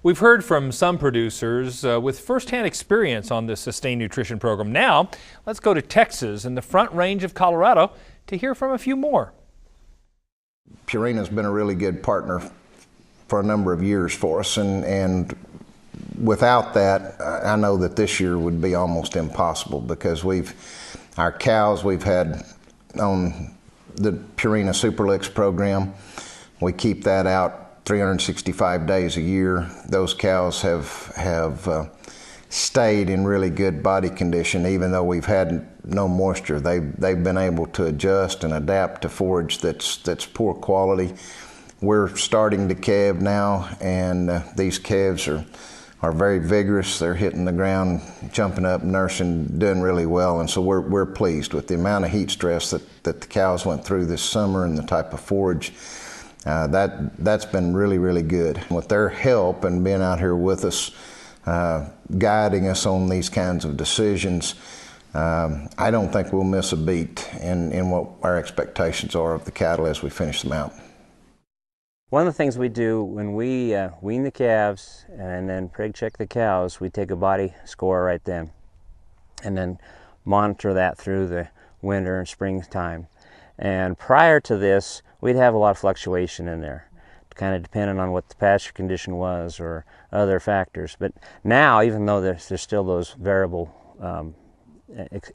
We've heard from some producers with firsthand experience on this sustained nutrition program. Now, let's go to Texas and the Front Range of Colorado to hear from a few more. Purina's been a really good partner for a number of years for us, and without that, I know that this year would be almost impossible, because our cows we've had on the Purina Superlix program. We keep that out 365 days a year. Those cows have stayed in really good body condition, even though we've had no moisture. They've been able to adjust and adapt to forage that's poor quality. We're starting to calve now, and these calves are very vigorous. They're hitting the ground, jumping up, nursing, doing really well, and so we're pleased with the amount of heat stress that the cows went through this summer and the type of forage. That's been really, really good. With their help and being out here with us, guiding us on these kinds of decisions, I don't think we'll miss a beat in what our expectations are of the cattle as we finish them out. One of the things we do when we wean the calves and then preg check the cows, we take a body score right then and then monitor that through the winter and springtime. And prior to this, we'd have a lot of fluctuation in there, kind of depending on what the pasture condition was or other factors. But now, even though there's still those variable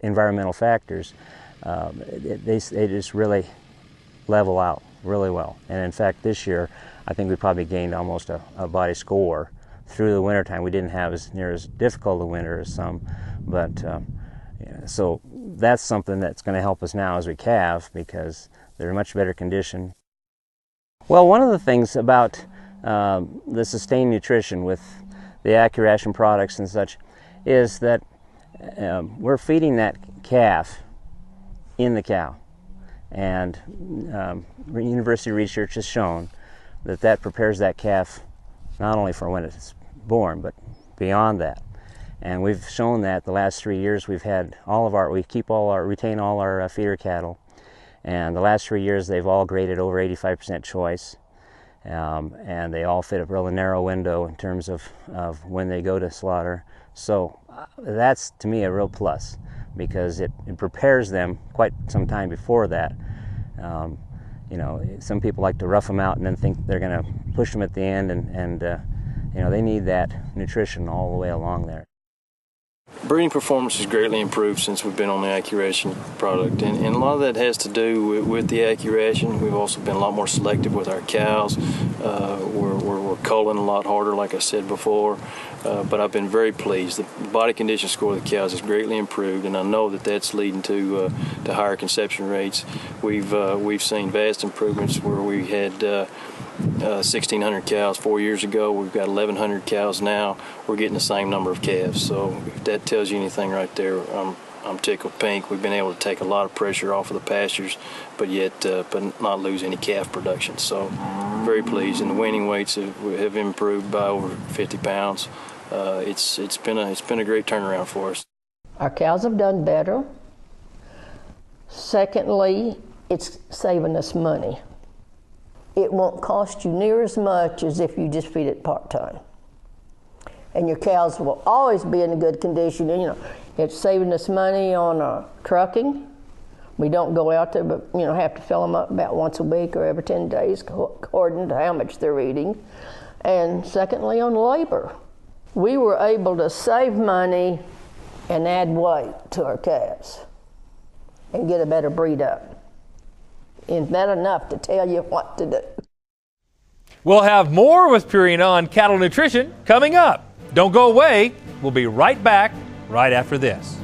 environmental factors, they just really level out really well. And in fact, this year, I think we probably gained almost a body score through the wintertime. We didn't have near as difficult a winter as some, but so that's something that's going to help us now as we calve, because they're in much better condition. Well, one of the things about the sustained nutrition with the AccuRation products and such is that we're feeding that calf in the cow. And university research has shown that prepares that calf not only for when it's born, but beyond that. And we've shown that the last 3 years we retain all our feeder cattle. And the last 3 years they've all graded over 85% choice. And they all fit a really narrow window in terms of when they go to slaughter. So that's, to me, a real plus, because it prepares them quite some time before that. You know, some people like to rough them out and then think they're going to push them at the end, and you know, they need that nutrition all the way along there. Breeding performance has greatly improved since we've been on the AccuRation product, and a lot of that has to do with the AccuRation. We've also been a lot more selective with our cows. We're culling a lot harder, like I said before, but I've been very pleased. The body condition score of the cows has greatly improved, and I know that that's leading to higher conception rates. We've seen vast improvements where we had 1,600 cows 4 years ago. We've got 1,100 cows now. We're getting the same number of calves. So if that tells you anything right there, I'm tickled pink. We've been able to take a lot of pressure off of the pastures, but not lose any calf production. So very pleased. And the weaning weights have improved by over 50 pounds. It's been a great turnaround for us. Our cows have done better. Secondly, it's saving us money. It won't cost you near as much as if you just feed it part-time. And your cows will always be in a good condition. And, you know, it's saving us money on trucking. We don't go out there, but, you know, have to fill them up about once a week or every 10 days, according to how much they're eating. And secondly, on labor. We were able to save money and add weight to our calves and get a better breed up. Isn't that enough to tell you what to do? We'll have more with Purina on cattle nutrition coming up. Don't go away. We'll be right back right after this.